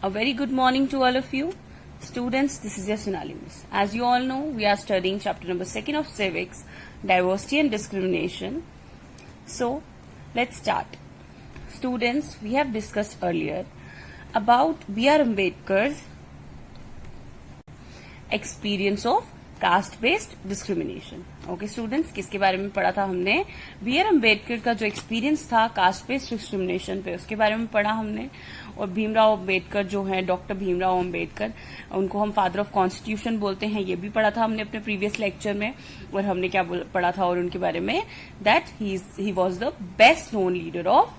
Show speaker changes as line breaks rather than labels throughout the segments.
A very good morning to all of you. Students, this is your Sonali Miss. As you all know, we are studying chapter number 2 of Civics, Diversity and Discrimination. So, let's start. Students, we have discussed earlier about B.R. Ambedkar's experience of cast-based discrimination. Okay students, किसके बारे में पढ़ा था हमने? B R. Ambedkar का जो experience था cast-based discrimination पे, उसके बारे में पढ़ा हमने. और भीमराव अम्बेडकर जो है, डॉक्टर भीमराव अम्बेडकर, उनको हम फादर ऑफ कॉन्स्टिट्यूशन बोलते हैं, ये भी पढ़ा था हमने अपने प्रीवियस लेक्चर में. और हमने क्या पढ़ा था और उनके बारे में? That he was the best known leader of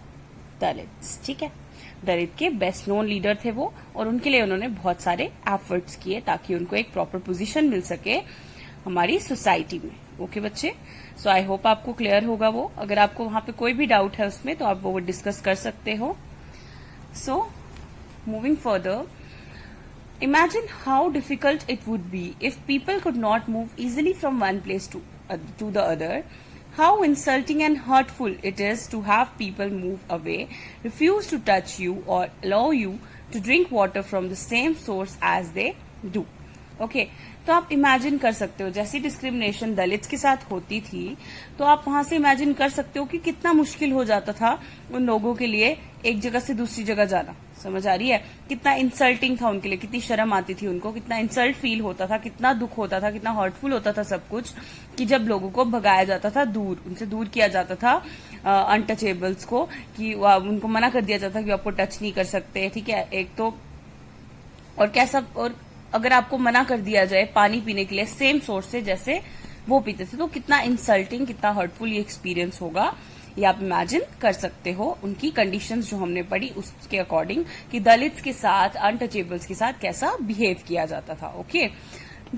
Dalits. ठीक है, दलित के बेस्ट नोन लीडर थे वो, और उनके लिए उन्होंने बहुत सारे एफर्ट्स किए ताकि उनको एक प्रॉपर पोजीशन मिल सके हमारी सोसाइटी में. ओके बच्चे, सो आई होप आपको क्लियर होगा वो. अगर आपको वहां पे कोई भी डाउट है उसमें तो आप वो डिस्कस कर सकते हो. So moving further, imagine how difficult it would be if people could not move easily from one place to the other. How insulting and hurtful it is to have people move away, refuse to touch you or allow you to drink water from the same source as they do. Okay, तो आप imagine कर सकते हो जैसी discrimination दलित के साथ होती थी, तो आप वहां से इमेजिन कर सकते हो कि कितना मुश्किल हो जाता था उन लोगों के लिए एक जगह से दूसरी जगह जाना. समझ आ रही है? कितना इंसल्टिंग था उनके लिए, कितनी शर्म आती थी उनको, कितना इंसल्ट फील होता था, कितना दुख होता था, कितना हर्टफुल होता था सब कुछ, कि जब लोगों को भगाया जाता था दूर, उनसे दूर किया जाता था अनटचेबल्स को, कि उनको मना कर दिया जाता था कि आपको टच नहीं कर सकते. ठीक है, एक तो और कैसा, और अगर आपको मना कर दिया जाए पानी पीने के लिए सेम सोर्स से जैसे वो पीते थे, तो कितना इंसल्टिंग, कितना हर्टफुल ये एक्सपीरियंस होगा, ये आप इमेजिन कर सकते हो. उनकी कंडीशंस जो हमने पढ़ी उसके अकॉर्डिंग कि दलित्स के साथ, अनटचेबल्स के साथ कैसा बिहेव किया जाता था. Okay,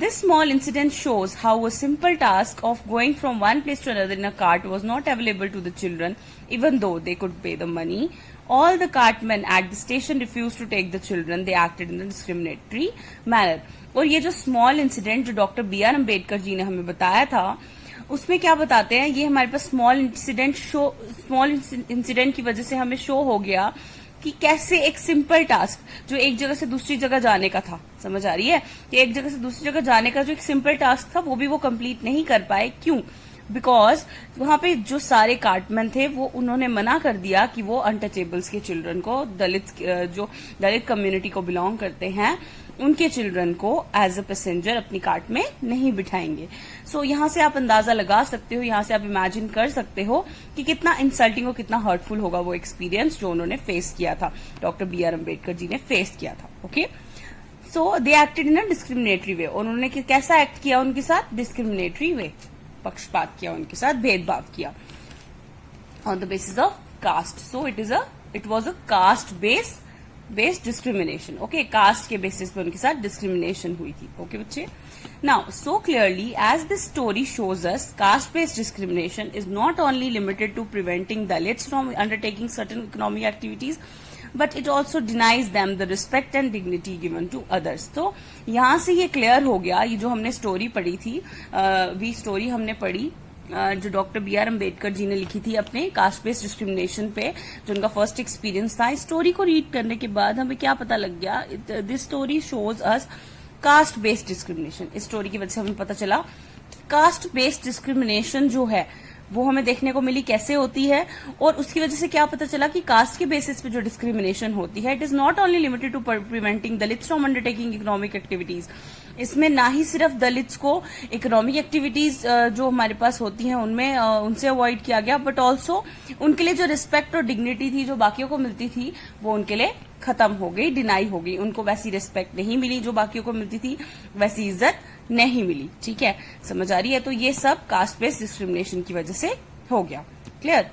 this small incident shows how a simple task of going from one place to another in a cart was not available to the children, even though they could pay the money. All the cartmen at the station refused to take the children. They acted in a discriminatory manner. और ये जो small incident जो doctor B R. Ambedkar ji ने हमें बताया था, उसमें क्या बताते हैं, ये हमारे पास स्मॉल इंसिडेंट की वजह से हमें शो हो गया कि कैसे एक सिंपल टास्क जो एक जगह से दूसरी जगह जाने का था, समझ आ रही है, कि एक जगह से दूसरी जगह जाने का जो एक सिंपल टास्क था वो भी वो कंप्लीट नहीं कर पाए. क्यों? बिकॉज वहां पे जो सारे कार्टमैन थे वो उन्होंने मना कर दिया कि वो अनटचेबल्स के चिल्ड्रन को, जो दलित कम्युनिटी को बिलोंग करते हैं, उनके चिल्ड्रन को एज अ पैसेंजर अपनी कार्ट में नहीं बिठाएंगे. सो यहां से आप अंदाजा लगा सकते हो, यहां से आप इमेजिन कर सकते हो कि कितना इंसल्टिंग और कितना हर्टफुल होगा वो एक्सपीरियंस जो उन्होंने फेस किया था, डॉक्टर बी.आर. अम्बेडकर जी ने फेस किया था. Okay, so they acted in a discriminatory way. उन्होंने कैसा एक्ट किया उनके साथ? डिस्क्रिमिनेटरी वे, पक्षपात किया उनके साथ, भेदभाव किया on the basis of caste. So it was a caste based discrimination. Okay, caste के बेसिस पे उनके साथ डिस्क्रिमिनेशन हुई थी. ओके बच्चे, now so clearly as this story shows us, caste based discrimination is not only limited to preventing Dalits from undertaking certain economic activities, but it also denies them the respect and dignity given to others. तो यहां से ये clear हो गया, ये जो हमने story पढ़ी थी, स्टोरी हमने पढ़ी जो डॉक्टर बी.आर. अम्बेडकर जी ने लिखी थी अपने कास्ट बेस्ड डिस्क्रिमिनेशन पे, जो उनका फर्स्ट एक्सपीरियंस था. इस स्टोरी को रीड करने के बाद हमें क्या पता लग गया? This story shows us caste based discrimination. इस स्टोरी की वजह से हमें पता चला कास्ट बेस्ड डिस्क्रिमिनेशन जो है वो हमें देखने को मिली कैसे होती है, और उसकी वजह से क्या पता चला कि कास्ट के बेसिस पे जो डिस्क्रिमिनेशन होती है, it is not only limited to preventing Dalits from undertaking economic activities. इसमें ना ही सिर्फ दलित्स को इकोनॉमिक एक्टिविटीज जो हमारे पास होती हैं उनमें उनसे अवॉइड किया गया, बट ऑल्सो उनके लिए जो रिस्पेक्ट और डिग्निटी थी जो बाकियों को मिलती थी वो उनके लिए खत्म हो गई, डिनाई हो गई. उनको वैसी रिस्पेक्ट नहीं मिली जो बाकियों को मिलती थी, वैसी इज्जत नहीं मिली. ठीक है, समझ आ रही है? तो ये सब कास्ट बेस्ड डिस्क्रिमिनेशन की वजह से हो गया. Clear?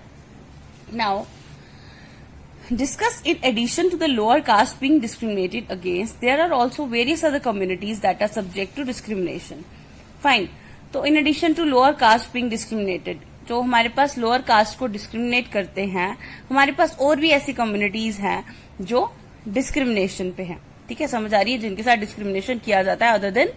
Now discuss in addition to the lower caste being discriminated against, there are also various other communities that are subject to discrimination. Fine. तो in addition to lower caste being discriminated, जो हमारे पास lower caste को discriminate करते हैं, हमारे पास और भी ऐसी कम्युनिटीज हैं जो डिस्क्रिमिनेशन पे हैं. ठीक है, समझ आ रही है? जिनके साथ डिस्क्रिमिनेशन किया जाता है other than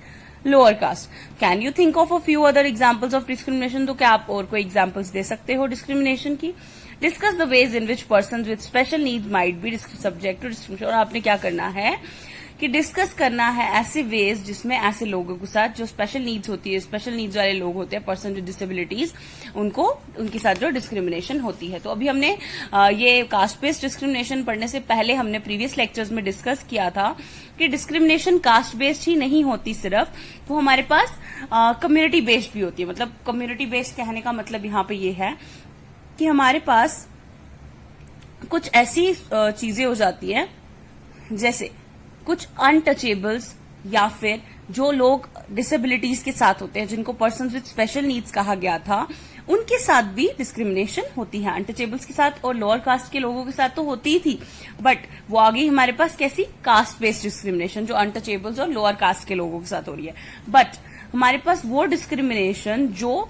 lower caste. Can you think of a few other examples of discrimination? तो क्या आप और कोई एग्जाम्पल्स दे सकते हो डिस्क्रिमिनेशन की? Discuss the ways in which person with special needs might be subject to discrimination. और आपने क्या करना है कि डिस्कस करना है ऐसे वेज जिसमें ऐसे लोगों के साथ जो स्पेशल नीड्स होती है, स्पेशल नीड्स वाले लोग होते हैं, पर्सन विद डिसेबिलिटीज, उनको उनके साथ जो डिस्क्रिमिनेशन होती है। तो अभी हमने ये कास्ट बेस्ड डिस्क्रिमिनेशन पढ़ने से पहले हमने प्रीवियस लेक्चर्स में डिस्कस किया था कि डिस्क्रिमिनेशन कास्ट बेस्ड ही नहीं होती सिर्फ, वो हमारे पास कम्युनिटी बेस्ड भी होती है। मतलब कम्युनिटी बेस्ड कहने का मतलब यहाँ पे ये है कि हमारे पास कुछ ऐसी चीजें हो जाती है जैसे कुछ अनटचेबल्स या फिर जो लोग डिसेबिलिटीज के साथ होते हैं, जिनको पर्सन विद स्पेशल नीड्स कहा गया था, उनके साथ भी डिस्क्रिमिनेशन होती है। अनटचेबल्स के साथ और लोअर कास्ट के लोगों के साथ तो होती ही थी, बट वो आगे हमारे पास कैसी कास्ट बेस्ड डिस्क्रिमिनेशन जो अनटचेबल्स और लोअर कास्ट के लोगों के साथ हो रही है। बट हमारे पास वो डिस्क्रिमिनेशन जो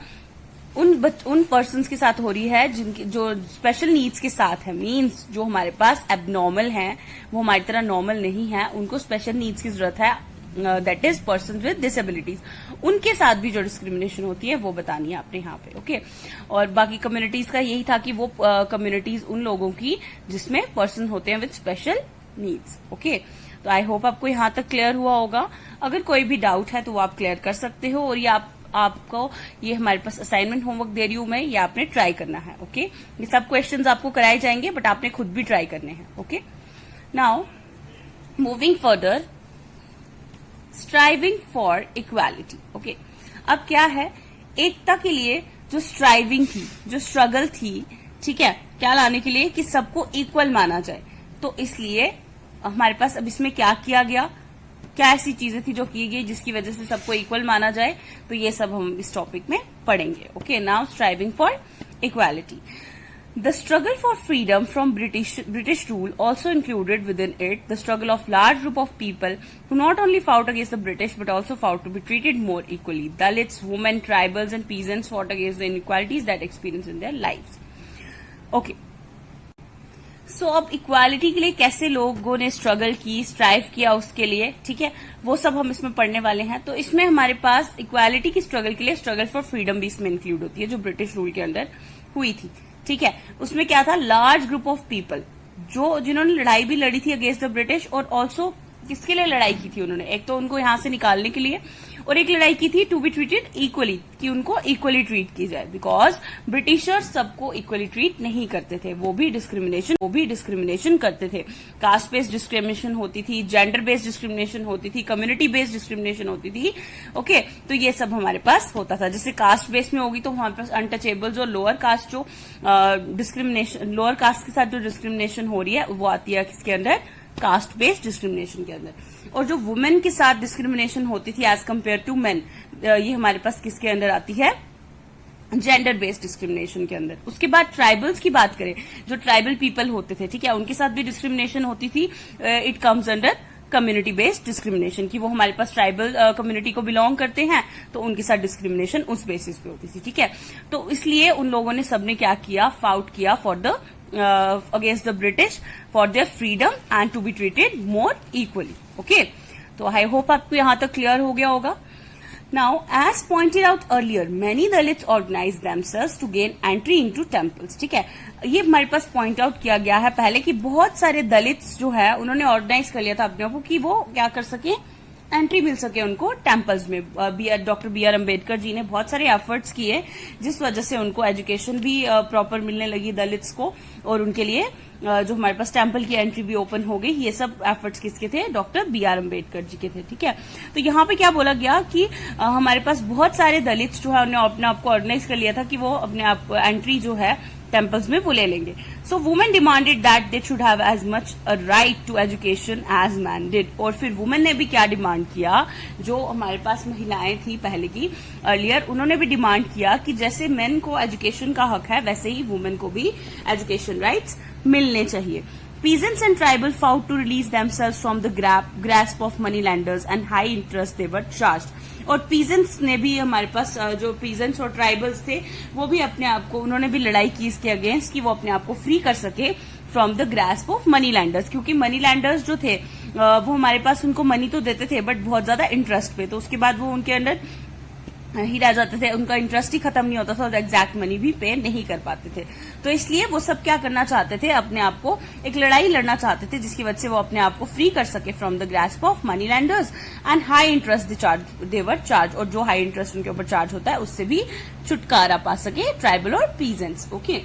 उन पर्सन्स के साथ हो रही है जिनके जो स्पेशल नीड्स के साथ है, मींस जो हमारे पास एबनॉर्मल हैं, वो हमारी तरह नॉर्मल नहीं है, उनको स्पेशल नीड्स की जरूरत है, that is person with disabilities, उनके साथ भी जो डिस्क्रिमिनेशन होती है वो बतानी है आपने यहाँ पे। ओके, और बाकी कम्युनिटीज का यही था कि वो कम्युनिटीज उन लोगों की जिसमें पर्सन होते हैं विद स्पेशल नीड्स। ओके, तो आई होप आपको यहाँ तक क्लियर हुआ होगा। अगर कोई भी डाउट है तो वो आप क्लियर कर सकते हो, और ये आपको ये हमारे पास असाइनमेंट होमवर्क दे रही हूं मैं, ये आपने ट्राई करना है। ओके, ये सब क्वेश्चंस आपको कराए जाएंगे, बट आपने खुद भी ट्राई करने हैं। Okay, now moving further, striving for equality. Okay, अब क्या है, एकता के लिए जो स्ट्राइविंग थी, जो स्ट्रगल थी, ठीक है, क्या लाने के लिए कि सबको इक्वल माना जाए, तो इसलिए हमारे पास अब इसमें क्या किया गया, क्या ऐसी चीजें थी जो की गई जिसकी वजह से सबको इक्वल माना जाए, तो ये सब हम इस टॉपिक में पढ़ेंगे। Okay, now striving for equality. The struggle for freedom from British rule also included within it the struggle of large group of people who not only fought against the British but also fought to be treated more equally. Dalits, women, tribals and peasants fought against the inequalities that experienced in their lives. Okay. सो अब equality के लिए कैसे लोगों ने struggle की, strive किया उसके लिए, ठीक है, वो सब हम इसमें पढ़ने वाले हैं। तो इसमें हमारे पास इक्वालिटी की स्ट्रगल के लिए स्ट्रगल फॉर फ्रीडम भी इसमें इंक्लूड होती है, जो ब्रिटिश रूल के अंदर हुई थी। ठीक है, उसमें क्या था, लार्ज ग्रुप ऑफ पीपल जिन्होंने लड़ाई भी लड़ी थी अगेंस्ट द ब्रिटिश, और ऑल्सो किसके लिए लड़ाई की थी उन्होंने, एक तो उनको यहां से निकालने के लिए, और एक लड़ाई की थी टू बी ट्रीटेड इक्वली, कि उनको इक्वली ट्रीट की जाए, बिकॉज ब्रिटिशर्स सबको इक्वली ट्रीट नहीं करते थे, वो भी डिस्क्रिमिनेशन करते थे। कास्ट बेस्ड डिस्क्रिमिनेशन होती थी, जेंडर बेस्ड डिस्क्रिमिनेशन होती थी, कम्युनिटी बेस्ड डिस्क्रिमिनेशन होती थी। ओके, तो ये सब हमारे पास होता था। जैसे कास्ट बेस्ड में होगी तो हमारे पास अनटचेबल जो लोअर कास्ट जो डिस्क्रिमिनेशन, लोअर कास्ट के साथ जो डिस्क्रिमिनेशन हो रही है वो आती है किसके अंदर, कास्ट बेस्ड डिस्क्रिमिनेशन के अंदर। और जो वुमेन के साथ डिस्क्रिमिनेशन होती थी एज कंपेयर टू मेन, ये हमारे पास किसके अंदर आती है, जेंडर बेस्ड डिस्क्रिमिनेशन के अंदर। उसके बाद ट्राइबल्स की बात करें, जो ट्राइबल पीपल होते थे, ठीक है, उनके साथ भी डिस्क्रिमिनेशन होती थी, it comes under community based discrimination, की वो हमारे पास ट्राइबल कम्युनिटी को बिलोंग करते हैं, तो उनके साथ डिस्क्रिमिनेशन उस बेसिस पे होती थी। ठीक है, तो इसलिए उन लोगों ने सबने क्या किया, फाउट किया for the against the British for their freedom and to be treated more equally. Okay, तो I hope आपको यहाँ तक क्लियर हो गया होगा। Now, as pointed out earlier, many Dalits organized themselves to gain entry into temples. ठीक है, ये हमारे पास पॉइंट आउट किया गया है पहले कि बहुत सारे दलित्स जो है उन्होंने ऑर्गेनाइज कर लिया था अपने आप को कि वो क्या कर सके, एंट्री मिल सके उनको टेम्पल्स में। Doctor B are Ambedkar ji ने बहुत सारे एफर्ट्स किए जिस वजह से उनको एजुकेशन भी प्रॉपर मिलने लगी दलित्स को, और उनके लिए जो हमारे पास टेम्पल की एंट्री भी ओपन हो गई। ये सब एफर्ट्स किसके थे, doctor B are Ambedkar ji के थे। ठीक है, तो यहाँ पे क्या बोला गया कि हमारे पास बहुत सारे दलित्स जो है उन्होंने अपने आप को ऑर्गेनाइज कर लिया था कि वो अपने आप एंट्री जो है टेम्पल्स में वो ले लेंगे। So women demanded that they should have as much a right to education as man did. और फिर वुमेन ने भी क्या डिमांड किया, जो हमारे पास महिलाएं थी पहले की अर्लियर, उन्होंने भी डिमांड किया कि जैसे मेन को एजुकेशन का हक है वैसे ही वुमेन को भी एजुकेशन राइट्स मिलने चाहिए। Peasants and tribal fought to release themselves from the grasp of money lenders and high interest they were charged. और पीजेंट्स ने भी हमारे पास जो पीजेंट्स और ट्राइबल्स थे वो भी अपने आप को, उन्होंने भी लड़ाई की इसके अगेंस्ट कि वो अपने आप को फ्री कर सके from the grasp of money landers, क्योंकि मनी लैंडर्स जो थे वो हमारे पास उनको मनी तो देते थे बट बहुत ज्यादा इंटरेस्ट पे, तो उसके बाद वो उनके अंदर ही रह जाते थे, उनका इंटरेस्ट ही खत्म नहीं होता था और एग्जैक्ट मनी भी पे नहीं कर पाते थे। तो इसलिए वो सब क्या करना चाहते थे, अपने आप को एक लड़ाई लड़ना चाहते थे जिसकी वजह से वो अपने आप को फ्री कर सके from the grasp of money lenders and high interest they were charge, और जो हाई इंटरेस्ट उनके ऊपर चार्ज होता है उससे भी छुटकारा पा सके ट्राइबल और peasants. Okay,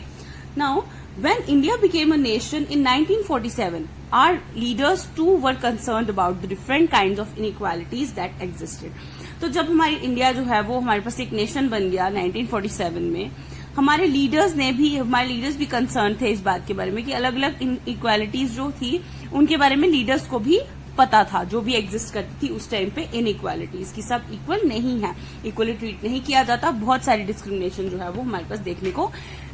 now when India became a nation in 1947, our leaders too were concerned about the different kinds of inequalities that existed. तो जब हमारी इंडिया जो है वो हमारे पास एक नेशन बन गया 1947 में, हमारे लीडर्स भी कंसर्न थे इस बात के बारे में कि अलग अलग इनइक्वालिटीज जो थी उनके बारे में लीडर्स को भी पता था, जो भी एग्जिस्ट करती थी उस टाइम पे इनइक्वालिटीज की, सब इक्वल नहीं है, इक्वली ट्रीट नहीं किया जाता, बहुत सारी डिस्क्रिमिनेशन जो है वो हमारे पास देखने को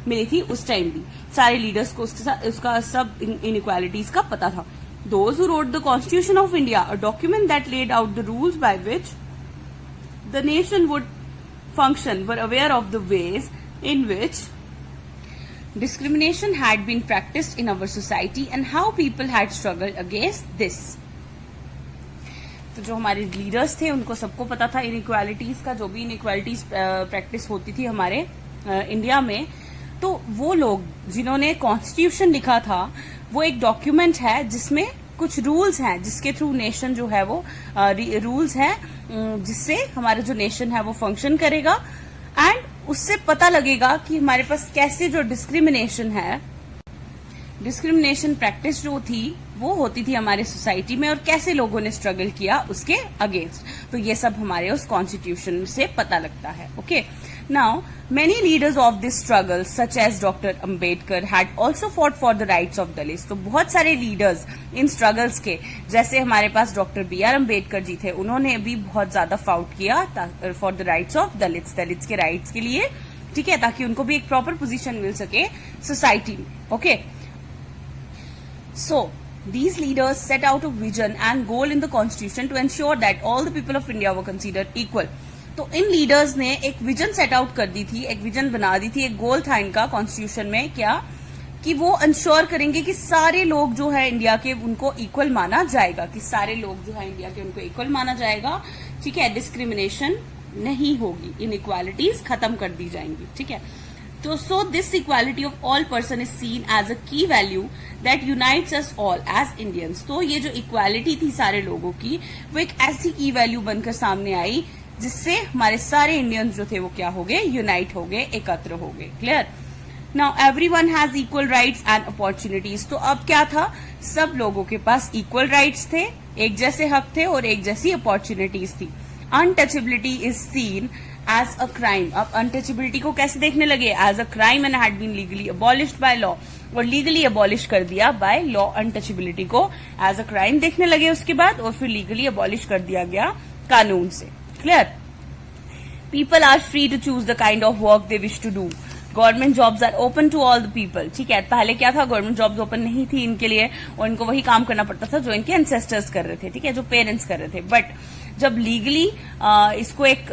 मिली थी उस टाइम भी। सारे लीडर्स को उसका सब इनइक्वालिटीज का पता था। Those who wrote the Constitution of India, a document that laid out the rules by which the nation would function, were aware of the ways in which discrimination had been practiced in our society and how people had struggled against this. तो जो हमारे leaders थे उनको सबको पता था inequalities का, जो भी इनइक्वालिटीज प्रैक्टिस होती थी हमारे इंडिया में। तो वो लोग जिन्होंने कॉन्स्टिट्यूशन लिखा था, वो एक डॉक्यूमेंट है जिसमें कुछ रूल्स हैं जिसके थ्रू नेशन जो है वो रूल्स हैं जिससे हमारा जो नेशन है वो फंक्शन करेगा, एंड उससे पता लगेगा कि हमारे पास कैसे जो डिस्क्रिमिनेशन प्रैक्टिस जो थी वो होती थी हमारे सोसाइटी में और कैसे लोगों ने स्ट्रगल किया उसके अगेंस्ट। तो ये सब हमारे उस कॉन्स्टिट्यूशन से पता लगता है। Okay, now many leaders of this struggle such as doctor Ambedkar had also fought for the rights of Dalits. तो बहुत सारे लीडर्स इन स्ट्रगल्स के, जैसे हमारे पास डॉक्टर BR अम्बेडकर जी थे, उन्होंने भी बहुत ज्यादा फाउट किया for the rights of Dalits, Dalits के राइट्स के लिए, ठीक है, ताकि उनको भी एक प्रॉपर पोजीशन मिल सके सोसाइटी में। Okay, so these leaders set out a vision and goal in the constitution to ensure that all the people of India were considered equal. तो इन लीडर्स ने एक विजन सेट आउट कर दी थी, एक vision बना दी थी, एक गोल था इनका कॉन्स्टिट्यूशन में, क्या कि वो इंश्योर करेंगे कि सारे लोग जो है इंडिया के उनको इक्वल माना जाएगा, कि सारे लोग जो है इंडिया के उनको इक्वल माना जाएगा, ठीक है, डिस्क्रिमिनेशन नहीं होगी, इनइक्वालिटीज खत्म कर दी जाएंगी, ठीक है। तो so this equality of all person is seen as a key value that unites us all as Indians. तो ये जो इक्वालिटी थी सारे लोगों की, वो एक ऐसी की वैल्यू बनकर सामने आई जिससे हमारे सारे इंडियंस जो थे वो क्या हो गए, यूनाइट हो गए, एकत्र हो गए। Clear? Now everyone has equal rights and opportunities. तो अब क्या था, सब लोगों के पास इक्वल राइट्स थे, एक जैसे हक थे और एक जैसी अपॉर्चुनिटीज थी। Untouchability is seen as a crime. अब अनटचेबिलिटी को कैसे देखने लगे, as a crime and had been legally abolished by law, और लीगली अबॉलिश कर दिया बाय लॉ। अनटचेबिलिटी को एज अ क्राइम देखने लगे उसके बाद, और फिर लीगली अबॉलिश कर दिया गया कानून से। Clear? People are free to choose the kind of work they wish to do. Government jobs are open to all the people. ठीक है, पहले क्या था, गवर्नमेंट जॉब्स ओपन नहीं थी इनके लिए और इनको वही काम करना पड़ता था जो इनके एंसेस्टर्स कर रहे थे, ठीक है, जो पेरेंट्स कर रहे थे। बट जब लीगली इसको एक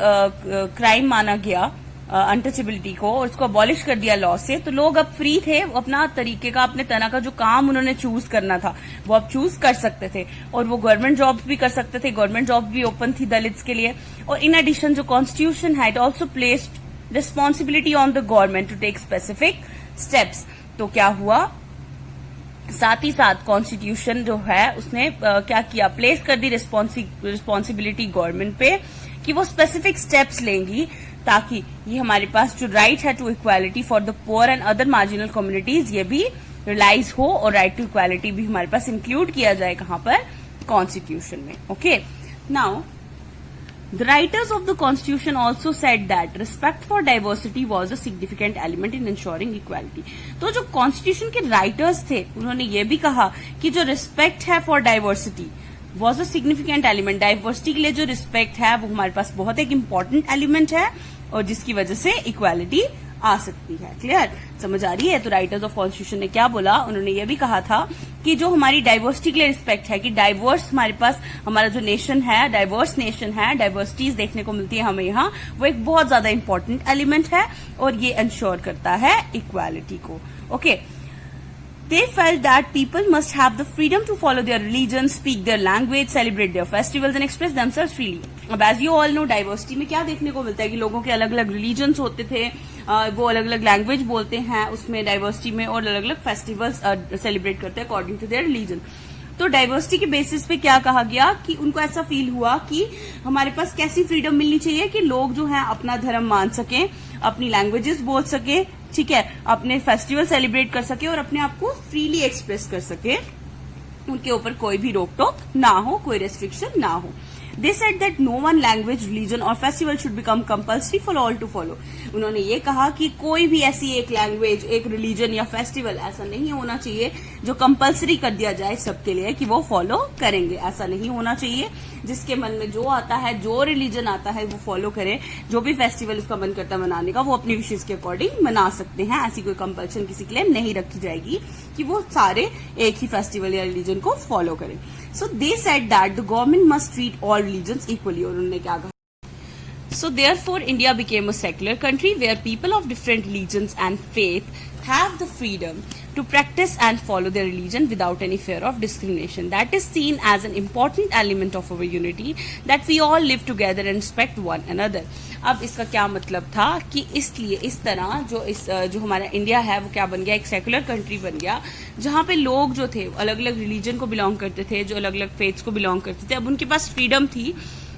क्राइम माना गया अनटचेबिलिटी को, और इसको अबॉलिश कर दिया लॉ से, तो लोग अब फ्री थे, अपना तरीके का, अपने तरह का जो काम उन्होंने चूज करना था वो अब चूज कर सकते थे, और वो गवर्नमेंट जॉब्स भी कर सकते थे। गवर्नमेंट जॉब भी ओपन थी दलित्स के लिए। और इन एडिशन जो कॉन्स्टिट्यूशन है, it also placed responsibility on the government to take specific steps. तो क्या हुआ, साथ ही साथ कॉन्स्टिट्यूशन जो है उसने क्या किया, प्लेस कर दी रिस्पॉन्सिबिलिटी गवर्नमेंट पे कि वो स्पेसिफिक स्टेप्स लेंगी ताकि ये हमारे पास जो राइट है to equality for the poor and other marginal communities, ये भी रियलाइज हो, और राइट टू इक्वालिटी भी हमारे पास इंक्लूड किया जाए कहां पर, कॉन्स्टिट्यूशन में। Okay, now the writers of the constitution also said that respect for diversity was a significant element in ensuring equality. तो जो कॉन्स्टिट्यूशन के राइटर्स थे उन्होंने ये भी कहा कि जो रिस्पेक्ट है for diversity was a significant element. Diversity के लिए जो रिस्पेक्ट है वो हमारे पास बहुत एक इम्पोर्टेंट एलिमेंट है, और जिसकी वजह से इक्वालिटी आ सकती है। क्लियर? समझ आ रही है? तो राइटर्स ऑफ कॉन्स्टिट्यूशन ने क्या बोला, उन्होंने ये भी कहा था कि जो हमारी डाइवर्सिटी के लिए रिस्पेक्ट है, कि डाइवर्स हमारे पास हमारा जो नेशन है, डाइवर्स नेशन है, डाइवर्सिटीज देखने को मिलती है हमें यहाँ, वो एक बहुत ज्यादा इंपॉर्टेंट एलिमेंट है और ये इंश्योर करता है इक्वालिटी को। Okay, They felt that people must have the freedom to follow their religion, speak their language, celebrate their festivals and express themselves freely. अब as you all know, diversity में क्या देखने को मिलता है कि लोगों के अलग अलग रिलीजन्स होते थे, वो अलग अलग लैंग्वेज बोलते हैं उसमें डाइवर्सिटी में, और अलग अलग फेस्टिवल्स सेलिब्रेट करते हैं अकॉर्डिंग टू देयर रिलीजन। तो डाइवर्सिटी के बेसिस पे क्या कहा गया कि उनको ऐसा फील हुआ कि हमारे पास कैसी फ्रीडम मिलनी चाहिए कि लोग जो हैं अपना धर्म मान सकें, अपनी लैंग्वेजेस बोल सके, ठीक है, अपने फेस्टिवल सेलिब्रेट कर सके और अपने आप को फ्रीली एक्सप्रेस कर सके, उनके ऊपर कोई भी रोक टोक ना हो, कोई रेस्ट्रिक्शन ना हो। They said that no one language, religion or festival should become compulsory for all to follow. उन्होंने ये कहा कि कोई भी ऐसी एक लैंग्वेज, एक रिलीजन या फेस्टिवल ऐसा नहीं होना चाहिए जो कंपलसरी कर दिया जाए सबके लिए कि वो फॉलो करेंगे। ऐसा नहीं होना चाहिए। जिसके मन में जो आता है, जो रिलीजन आता है वो फॉलो करे, जो भी फेस्टिवल उसका मन करता है मनाने का वो अपनी विशेष के अकॉर्डिंग मना सकते हैं। ऐसी कोई कंपल्शन किसी के लिए नहीं रखी जाएगी कि वो सारे एक ही फेस्टिवल या रिलीजन को फॉलो करें। So they said that the government must treat all religions equally. और उन्होंने क्या कहा? So therefore India became a secular country where people of different religions and faith have the freedom to practice and follow their religion without any fear of discrimination. That is seen as an important element of our unity, that we all live together and respect one another. अब इसका क्या मतलब था कि इसलिए इस तरह जो हमारा इंडिया है वो क्या बन गया, एक सेकुलर कंट्री बन गया जहाँ पे लोग जो थे अलग अलग रिलीजन को बिलोंग करते थे, जो अलग अलग फेथ्स को बिलोंग करते थे, अब उनके पास फ्रीडम थी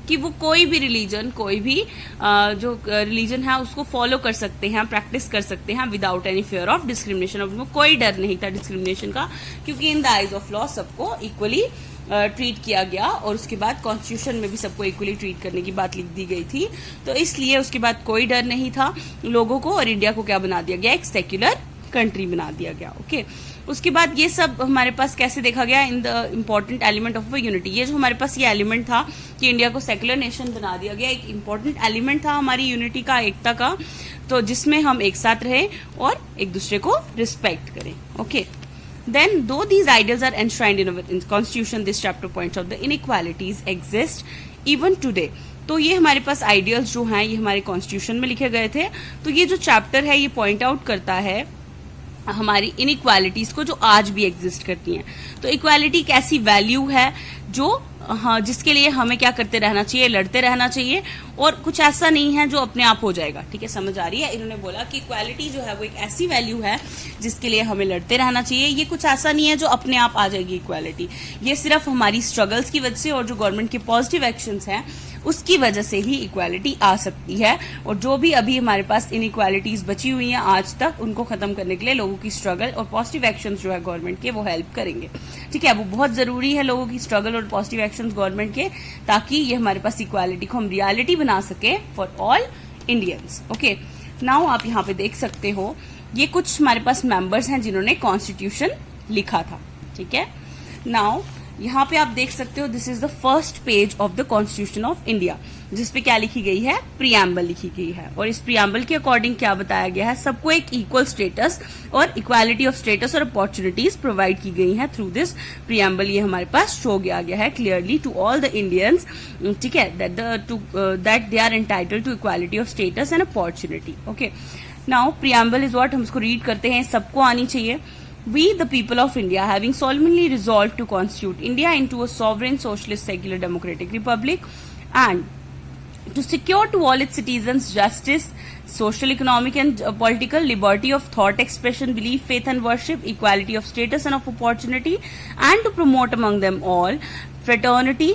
कि वो कोई भी रिलीजन, कोई भी जो रिलीजन है उसको फॉलो कर सकते हैं, प्रैक्टिस कर सकते हैं without any fear of discrimination. अब उनको कोई डर नहीं था डिस्क्रिमिनेशन का, क्योंकि in the eyes of law सबको इक्वली ट्रीट किया गया और उसके बाद कॉन्स्टिट्यूशन में भी सबको इक्वली ट्रीट करने की बात लिख दी गई थी। तो इसलिए उसके बाद कोई डर नहीं था लोगों को, और इंडिया को क्या बना दिया गया, एक सेक्युलर कंट्री बना दिया गया। ओके, उसके बाद ये सब हमारे पास कैसे देखा गया, in the important element of unity. ये जो हमारे पास ये एलिमेंट था कि इंडिया को सेक्युलर नेशन बना दिया गया, एक इम्पोर्टेंट एलिमेंट था हमारी यूनिटी का, एकता का, तो जिसमें हम एक साथ रहे और एक दूसरे को रिस्पेक्ट करें। Okay, then though these ideals are enshrined in our constitution, this chapter points out the inequalities exist even today. तो ये हमारे पास आइडियल्स जो हैं ये हमारे कॉन्स्टिट्यूशन में लिखे गए थे। तो ये जो चैप्टर है ये पॉइंट आउट करता है हमारी इनइक्वालिटीज को जो आज भी एग्जिस्ट करती हैं। तो इक्वालिटी एक ऐसी वैल्यू है जो जिसके लिए हमें क्या करते रहना चाहिए, लड़ते रहना चाहिए, और कुछ ऐसा नहीं है जो अपने आप हो जाएगा। ठीक है, समझ आ रही है? इन्होंने बोला कि इक्वालिटी जो है वो एक ऐसी वैल्यू है जिसके लिए हमें लड़ते रहना चाहिए। ये कुछ ऐसा नहीं है जो अपने आप आ जाएगी इक्वालिटी, ये सिर्फ हमारी स्ट्रगल्स की वजह से और जो गवर्नमेंट के पॉजिटिव एक्शंस हैं उसकी वजह से ही इक्वालिटी आ सकती है। और जो भी अभी हमारे पास इनइक्वालिटीज बची हुई हैं आज तक, उनको खत्म करने के लिए लोगों की स्ट्रगल और पॉजिटिव एक्शंस जो है गवर्नमेंट के वो हेल्प करेंगे। ठीक है, वो बहुत जरूरी है लोगों की स्ट्रगल और पॉजिटिव एक्शंस गवर्नमेंट के, ताकि ये हमारे पास इक्वालिटी को हम रियलिटी बना सके for all Indians. Okay, now आप यहाँ पे देख सकते हो ये कुछ हमारे पास मेंबर्स हैं जिन्होंने कॉन्स्टिट्यूशन लिखा था। ठीक है, नाउ यहाँ पे आप देख सकते हो this is the first page of the constitution of India, जिसपे क्या लिखी गई है, प्रियम्बल लिखी गई है। और इस प्रियम्बल के अकॉर्डिंग क्या बताया गया है, सबको एक इक्वल स्टेटस और इक्वालिटी ऑफ स्टेटस और अपॉर्चुनिटीज प्रोवाइड की गई हैं थ्रू दिस प्रियम्बल। ये हमारे पास शो किया गया है clearly to all the Indians, ठीक है, that they are entitled to equality of status and opportunity. Okay, now preamble is what, हम इसको रीड करते हैं, सबको आनी चाहिए। We, the people of India, having solemnly resolved to constitute India into a sovereign, socialist, secular, democratic republic, and to secure to all its citizens justice, social, economic, and political liberty of thought, expression, belief, faith, and worship, equality of status and of opportunity, and to promote among them all fraternity,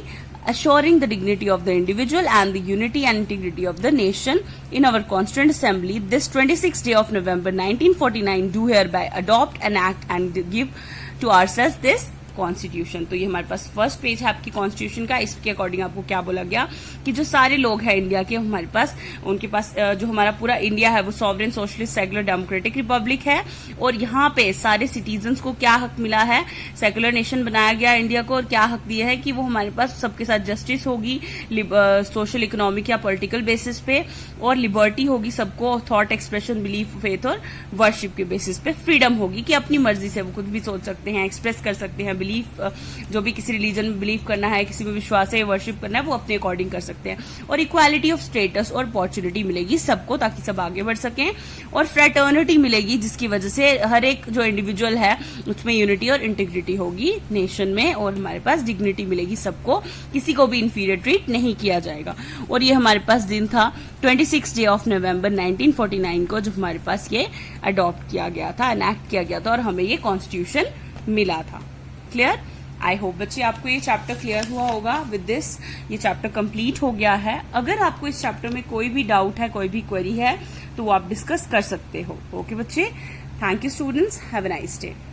assuring the dignity of the individual and the unity and integrity of the nation, in our Constituent Assembly, this 26th day of November 1949, do hereby adopt, enact, and give to ourselves this constitution. तो ये हमारे पास first page है आपकी constitution का। इसके according आपको क्या बोला गया कि जो सारे लोग हैं इंडिया के, हमारे पास उनके पास जो हमारा पूरा इंडिया है वो sovereign, socialist, secular, democratic Republic है। और यहाँ पे सारे सिटीजन्स को क्या हक मिला है, सेकुलर नेशन बनाया गया इंडिया को, और क्या हक दिया है कि वो हमारे पास सबके साथ जस्टिस होगी, सोशल, इकोनॉमिक या पॉलिटिकल बेसिस पे, और लिबर्टी होगी सबको, थॉट, एक्सप्रेशन, बिलीफ, फेथ और वर्शिप के बेसिस पे। फ्रीडम होगी कि अपनी मर्जी से वो कुछ भी सोच सकते हैं, एक्सप्रेस कर सकते हैं, बिलीफ, जो भी किसी रिलीजन में बिलीव करना है, किसी में विश्वास है, वर्शिप करना है, वो अपने अकॉर्डिंग कर सकते हैं। और इक्वालिटी ऑफ स्टेटस और अपॉर्चुनिटी मिलेगी सबको, ताकि सब आगे बढ़ सकें। और फ्रेटर्निटी मिलेगी, जिसकी वजह से हर एक जो इंडिविजुअल है उसमें यूनिटी और इंटीग्रिटी होगी नेशन में। और हमारे पास डिग्निटी मिलेगी सबको, किसी को भी इंफीरियर ट्रीट नहीं किया जाएगा। और ये हमारे पास दिन था 26 डे ऑफ नवंबर 1949 को, जब हमारे पास ये अडॉप्ट किया गया था, एनैक्ट किया गया था, और हमें ये कॉन्स्टिट्यूशन मिला था। क्लियर? आई होप बच्चे आपको ये चैप्टर क्लियर हुआ होगा। विद दिस ये चैप्टर कंप्लीट हो गया है। अगर आपको इस चैप्टर में कोई भी डाउट है, कोई भी क्वेरी है, तो वो आप डिस्कस कर सकते हो। ओके बच्चे, thank you students, have a nice day.